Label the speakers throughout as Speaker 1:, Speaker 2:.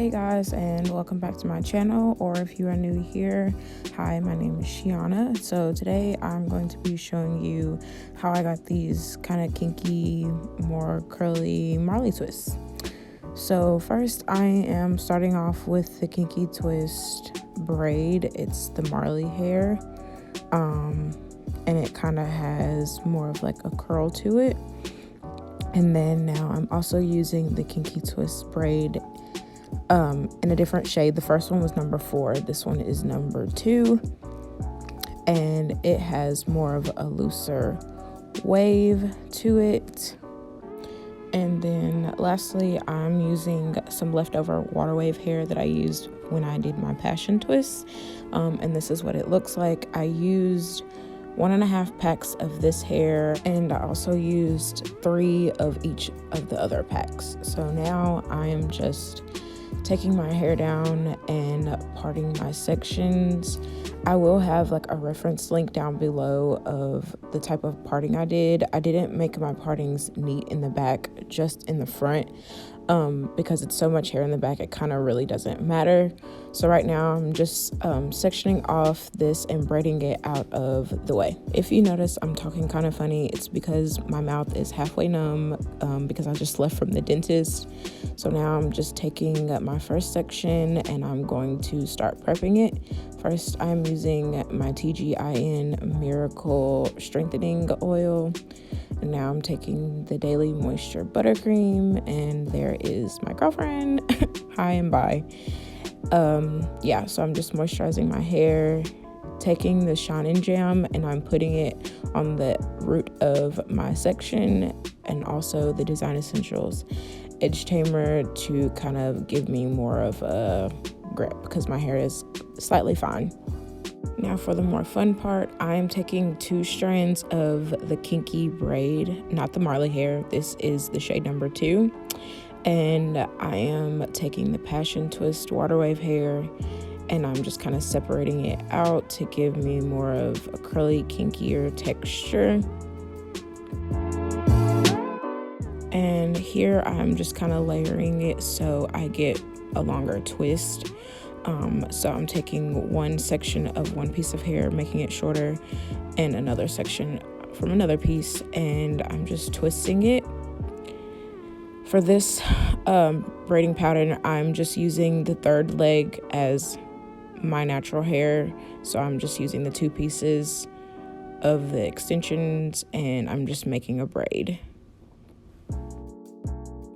Speaker 1: Hey guys, and welcome back to my channel, or if you are new here, hi, my name is Shiana. So today I'm going to be showing you how I got these kind of kinky, more curly Marley twists. So first I am starting off with the Kinky Twist braid. It's the Marley hair, and it kind of has more of like a curl to it. And then now I'm also using the Kinky Twist braid in a different shade. The first one was number 4. This one is number 2. And it has more of a looser wave to it. And then lastly, I'm using some leftover water wave hair that I used when I did my passion twists. And this is what it looks like. I used 1.5 packs of this hair, and I also used 3 of each of the other packs. So now I am just taking my hair down and parting my sections. I will have like a reference link down below of the type of parting I did. I didn't make my partings neat in the back, just in the front, because it's so much hair in the back, it kind of really doesn't matter. So right now I'm just sectioning off this and braiding it out of the way. If you notice I'm talking kind of funny, it's because my mouth is halfway numb because I just left from the dentist. So now I'm just taking my first section and I'm going to start prepping it. First, I'm using my TGIN Miracle Strengthening Oil. And now I'm taking the Daily Moisture Buttercream, and there is my girlfriend. Hi and bye. Yeah, so I'm just moisturizing my hair, taking the Shine Jam, and I'm putting it on the root of my section, and also the Design Essentials Edge Tamer to kind of give me more of a grip because my hair is slightly fine. Now for the more fun part, I am taking 2 strands of the Kinky braid, not the Marley hair. This is the shade number 2. And I am taking the Passion Twist water wave hair, and I'm just kind of separating it out to give me more of a curly, kinkier texture. And here I'm just kind of layering it so I get a longer twist. So I'm taking one section of one piece of hair, making it shorter, and another section from another piece, and I'm just twisting it. For this braiding pattern, I'm just using the 3rd leg as my natural hair, so I'm just using the 2 pieces of the extensions, and I'm just making a braid.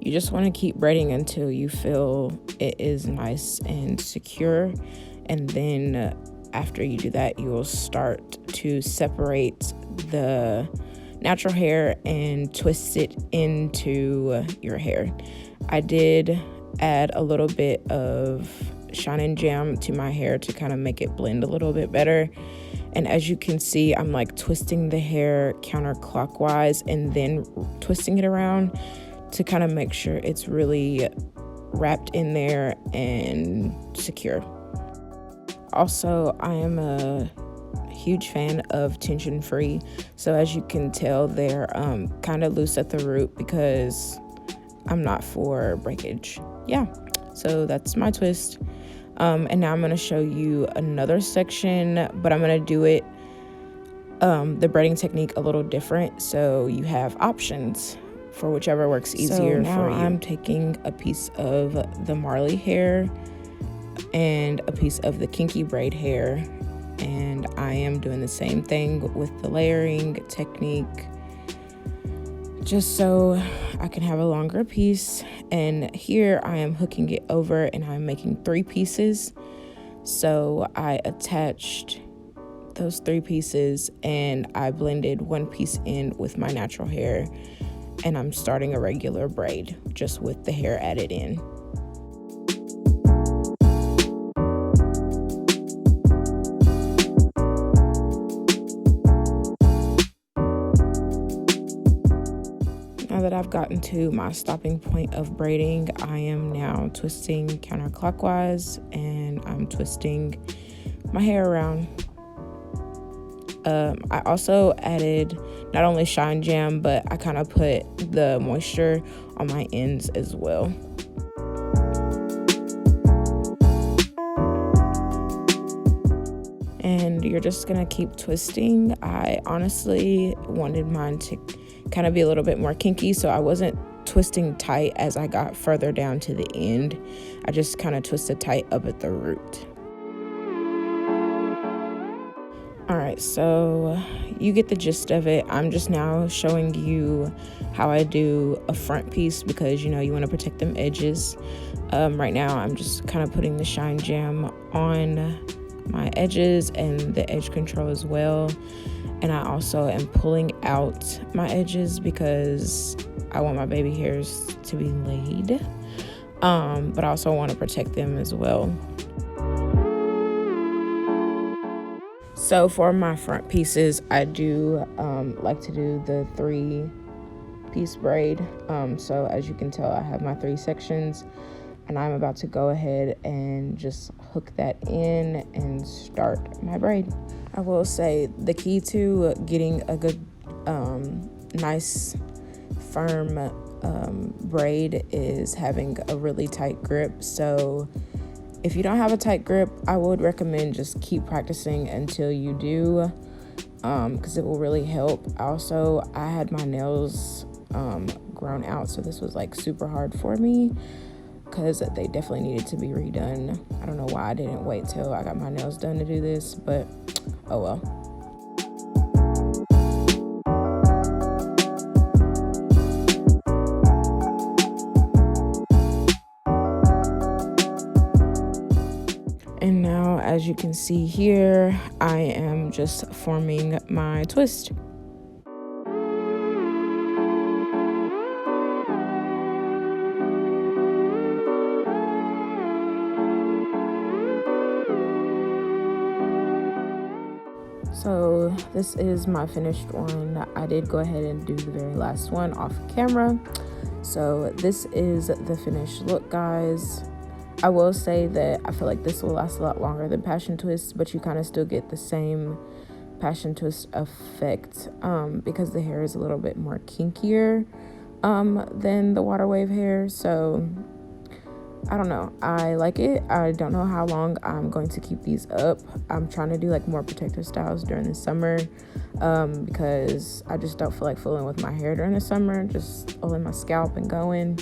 Speaker 1: You just want to keep braiding until you feel it is nice and secure, and then after you do that, you will start to separate the natural hair and twist it into your hair. I did add a little bit of Shine Jam to my hair to kind of make it blend a little bit better. And as you can see, I'm like twisting the hair counterclockwise and then twisting it around to kind of make sure it's really wrapped in there and secure. Also, I am a huge fan of tension free, so as you can tell, they're kind of loose at the root because I'm not for breakage. Yeah, so that's my twist. And now I'm going to show you another section, but I'm going to do it the braiding technique a little different, so you have options for whichever works easier for you. I'm taking a piece of the Marley hair and a piece of the Kinky braid hair, and I am doing the same thing with the layering technique just so I can have a longer piece. And here I am hooking it over, and I'm making 3 pieces. So I attached those 3 pieces and I blended 1 piece in with my natural hair, and I'm starting a regular braid just with the hair added in. Now that I've gotten to my stopping point of braiding, I am now twisting counterclockwise, and I'm twisting my hair around. I also added not only Shine Jam, but I kind of put the moisture on my ends as well. and you're just gonna keep twisting. I honestly wanted mine to kind of be a little bit more kinky, so I wasn't twisting tight as I got further down to the end. I just kind of twisted tight up at the root. All right, so you get the gist of it. I'm just now showing you how I do a front piece because, you know, you want to protect them edges. Right now, I'm just kind of putting the Shine Jam on my edges and the edge control as well. And I also am pulling out my edges because I want my baby hairs to be laid. But I also want to protect them as well. So for my front pieces, I do like to do the 3-piece braid. So as you can tell, I have my 3 sections, and I'm about to go ahead and just hook that in and start my braid. I will say the key to getting a good, nice, firm braid is having a really tight grip. So if you don't have a tight grip, I would recommend just keep practicing until you do, because it will really help. Also, I had my nails grown out, so this was like super hard for me because they definitely needed to be redone. I don't know why I didn't wait till I got my nails done to do this, but oh well. And now, as you can see here, I am just forming my twist. So this is my finished one. I did go ahead and do the very last one off camera. So this is the finished look, guys. I will say that I feel like this will last a lot longer than Passion Twist, but you kind of still get the same Passion Twist effect because the hair is a little bit more kinkier than the water wave hair. So I don't know, I like it. I don't know how long I'm going to keep these up. I'm trying to do like more protective styles during the summer because I just don't feel like fooling with my hair during the summer, just oiling my scalp and going.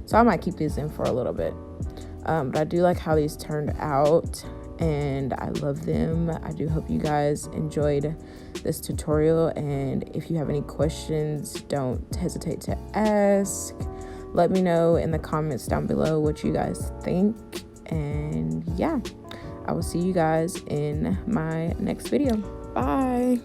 Speaker 1: So I might keep these in for a little bit. But I do like how these turned out, and I love them. I do hope you guys enjoyed this tutorial, and if you have any questions, don't hesitate to ask. Let me know in the comments down below what you guys think, and yeah, I will see you guys in my next video. Bye.